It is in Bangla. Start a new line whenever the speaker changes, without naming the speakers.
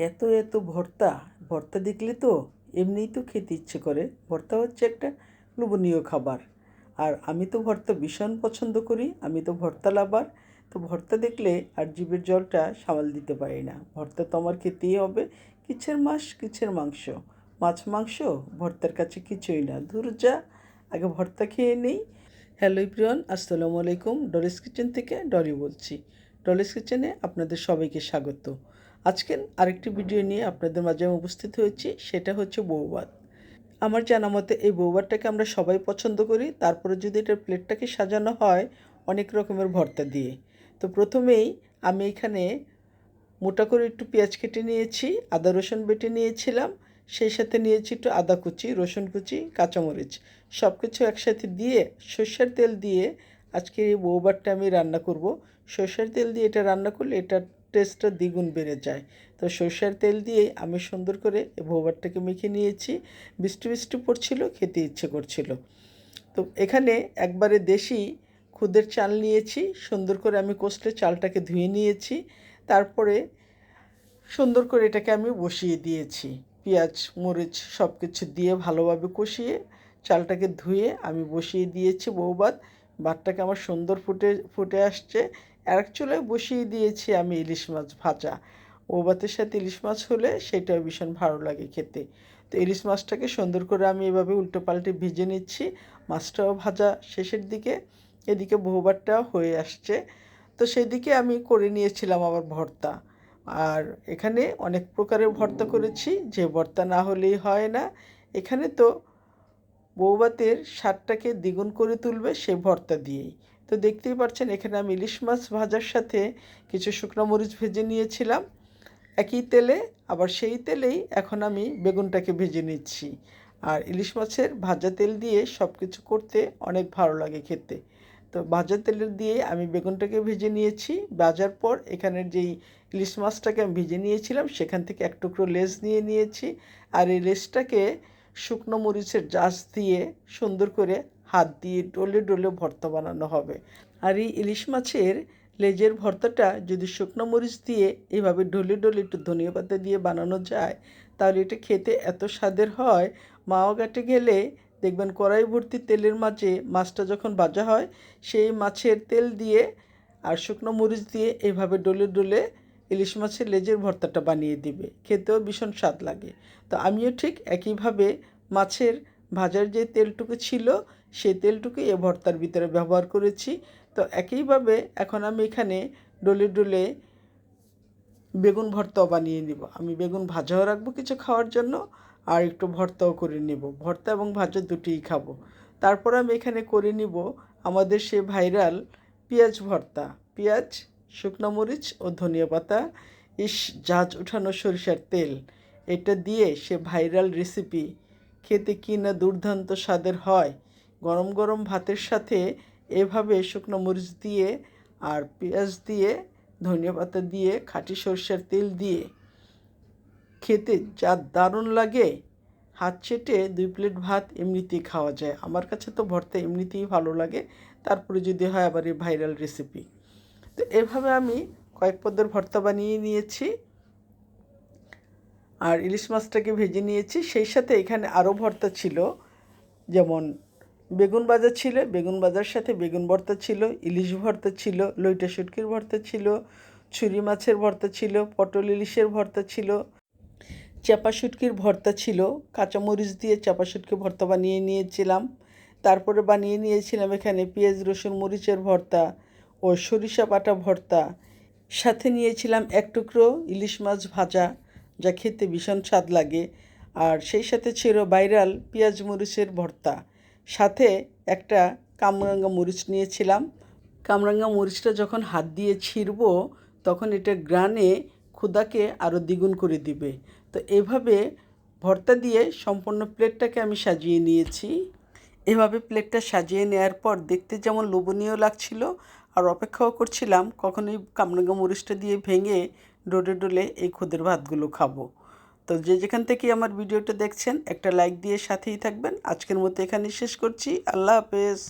এত এত ভর্তা ভর্তা দেখলে তো এমনিই তো খেতে ইচ্ছে করে। ভর্তা হচ্ছে একটা লোভনীয় খাবার। আর আমি তো ভর্তা ভীষণ পছন্দ করি, আমি তো ভর্তা লাভার। তো ভর্তা দেখলে আর জিভের জলটা সামাল দিতে পারি না। ভর্তা তো আমার খেতেই হবে। কিসের মাছ কিসের মাংস, মাছ মাংস ভর্তার কাছে কিছুই না, দূর যা, আগে ভর্তা খেয়ে নেই। হ্যালো এভরিওয়ান, আসসালামু আলাইকুম। ডলিস কিচেন থেকে ডলি বলছি। ডলিস কিচেনে আপনাদের সবাইকে স্বাগত। আজকের আরেকটি ভিডিও নিয়ে আপনাদের মাঝে আমি উপস্থিত হয়েছি, সেটা হচ্ছে বউভাত। আমার জানা মতে এই বউভাতটাকে আমরা সবাই পছন্দ করি। তারপরে যদি এটার প্লেটটাকে সাজানো হয় অনেক রকমের ভর্তা দিয়ে। তো প্রথমেই আমি এখানে মোটা করে একটু পেঁয়াজ কেটে নিয়েছি, আদা রসুন বেটে নিয়েছিলাম, সেই সাথে নিয়েছি একটু আদা কুচি, রসুন কুচি, কাঁচামরিচ, সব কিছু একসাথে দিয়ে সর্ষের তেল দিয়ে আজকে এই বউভাতটা আমি রান্না করব। সর্ষের তেল দিয়ে এটা রান্না করলে এটার টেস্টটা দ্বিগুণ বেড়ে যায়। তো সর্ষের তেল দিয়ে আমি সুন্দর করে এই বউভাতটাকে মেখে নিয়েছি। বৃষ্টি বৃষ্টি পড়ছিল, খেতে ইচ্ছে করছিল। তো এখানে একবারে দেশি খুদের চাল নিয়েছি, সুন্দর করে আমি কষলে চালটাকে ধুয়ে নিয়েছি। তারপরে সুন্দর করে এটাকে আমি বসিয়ে দিয়েছি। পেঁয়াজ মরিচ সব কিছু দিয়ে ভালোভাবে কষিয়ে চালটাকে ধুয়ে আমি বসিয়ে দিয়েছি বউভাত। ভাতটাকে আমার সুন্দর ফুটে ফুটে আসছে। এক চুলায় বসিয়ে দিয়েছি আমি ইলিশ মাছ ভাজা। বউভাতের সাথে ইলিশ মাছ হলে সেটাও ভীষণ ভালো লাগে খেতে। তো ইলিশ মাছটাকে সুন্দর করে আমি এভাবে উল্টো পাল্টে ভেজে নিচ্ছি। মাছটাও ভাজা শেষের দিকে, এদিকে বউভাতটাও হয়ে আসছে। তো সেদিকে আমি করে নিয়েছিলাম আবার ভর্তা। আর এখানে অনেক প্রকারের ভর্তা করেছি, যে ভর্তা না হলেই হয় না। এখানে তো বউভাতের স্বাদটাকে দ্বিগুণ করে তুলবে সেই ভর্তা দিয়েই। তো দেখতেই পাচ্ছেন এখানে আমি ইলিশ মাছ ভাজার সাথে কিছু শুকনো মরিচ ভেজে নিয়েছিলাম একই তেলে। আবার সেই তেলেই এখন আমি বেগুনটাকে ভেজে নিচ্ছি। আর ইলিশ মাছের ভাজা তেল দিয়ে সব কিছু করতে অনেক ভালো লাগে খেতে। তো ভাজা তেলের দিয়ে আমি বেগুনটাকে ভেজে নিয়েছি। ভাজার পর এখানের যেই ইলিশ মাছটাকে আমি ভেজে নিয়েছিলাম সেখান থেকে এক টুকরো লেজ নিয়ে নিয়েছি। আর এই লেজটাকে শুকনো মরিচের জাস দিয়ে সুন্দর করে হাত দিয়ে ডলে ডলে ভর্তা বানানো হবে। আর এই ইলিশ মাছের লেজের ভর্তাটা যদি শুকনো মরিচ দিয়ে এভাবে ডলে ডলে একটু ধনিয়া পাতা দিয়ে বানানো যায়, তাহলে এটা খেতে এত স্বাদের হয়। মাওয়া ঘাটে গেলে দেখবেন কড়াই ভর্তি তেলের মাঝে মাছটা যখন ভাজা হয়, সেই মাছের তেল দিয়ে আর শুকনো মরিচ দিয়ে এভাবে ডলে ডলে ইলিশ মাছের লেজের ভর্তাটা বানিয়ে দিবে, খেতেও ভীষণ স্বাদ লাগে। তো আমিও ঠিক একইভাবে মাছের ভাজার যে তেলটুকু ছিল সেই তেলটুকু এ ভর্তার ভিতরে ব্যবহার করেছি। তো একইভাবে এখন আমি এখানে ডলে ডলে বেগুন ভর্তাও বানিয়ে নিব। আমি বেগুন ভাজাও রাখবো কিছু খাওয়ার জন্য, আর একটু ভর্তাও করে নিব। ভর্তা এবং ভাজা দুটিই খাবো। তারপর আমি এখানে করে নিব আমাদের সে ভাইরাল পেঁয়াজ ভর্তা। পেঁয়াজ, শুকনো মরিচ ও ধনিয়া পাতা, ইস, ঝাঁঝ উঠানো সরিষার তেল, এটা দিয়ে সে ভাইরাল রেসিপি খেতে কি না দুর্দান্ত স্বাদের হয়। গরম গরম ভাতের সাথে এভাবে শুকনো মরিচ দিয়ে আর পেঁয়াজ দিয়ে ধনিয়া পাতা দিয়ে খাঁটি সরষের তেল দিয়ে খেতে যা দারুণ লাগে, হাত চেটে 2 প্লেট ভাত এমনিতেই খাওয়া যায়। আমার কাছে তো ভর্তা এমনিতেই ভালো লাগে, তারপরে যদি হয় আবার এই ভাইরাল রেসিপি। তো এভাবে আমি কয়েক পদের ভর্তা বানিয়ে নিয়েছি আর ইলিশ মাছটাকে ভেজে নিয়েছি। সেই সাথে এখানে আরও ভর্তা ছিল, যেমন বেগুন ভাজা ছিল, বেগুন ভাজার সাথে বেগুন ভর্তা ছিল, ইলিশ ভর্তা ছিল, লইটা শুটকির ভর্তা ছিল, ছুরি মাছের ভর্তা ছিল, পটল ইলিশের ভর্তা ছিল, চাপা শুটকির ভর্তা ছিল। কাঁচামরিচ দিয়ে চাপা শুটকি ভর্তা বানিয়ে নিয়েছিলাম। তারপরে বানিয়ে নিয়েছিলাম এখানে পেঁয়াজ রসুন মরিচের ভর্তা ও সরিষা বাটা ভর্তা। সাথে নিয়েছিলাম এক টুকরো ইলিশ মাছ ভাজা, যা খেতে ভীষণ স্বাদ লাগে। আর সেই সাথে ছিল ভাইরাল পেঁয়াজ মরিচের ভর্তা। সাথে একটা কামরাঙ্গা মরিচ নিয়েছিলাম। কামরাঙ্গা মরিচটা যখন হাত দিয়ে ছিঁড়ব তখন এটা গ্রানে ক্ষুধাকে আরও দ্বিগুণ করে দিবে। তো এভাবে ভর্তা দিয়ে সম্পূর্ণ প্লেটটাকে আমি সাজিয়ে নিয়েছি। এভাবে প্লেটটা সাজিয়ে নেওয়ার পর দেখতে যেমন লোভনীয় লাগছিল, আর অপেক্ষাও করছিলাম কখন এই কামরাঙ্গা মরিচটা দিয়ে ভেঙে ডলে ডলে এই খুদের ভাতগুলো খাবো। তো যে যেখান থেকে আমার ভিডিওটা দেখছেন একটা লাইক দিয়ে সাথেই থাকবেন। আজকের মতো এখানেই শেষ করছি। আল্লাহ হাফেজ।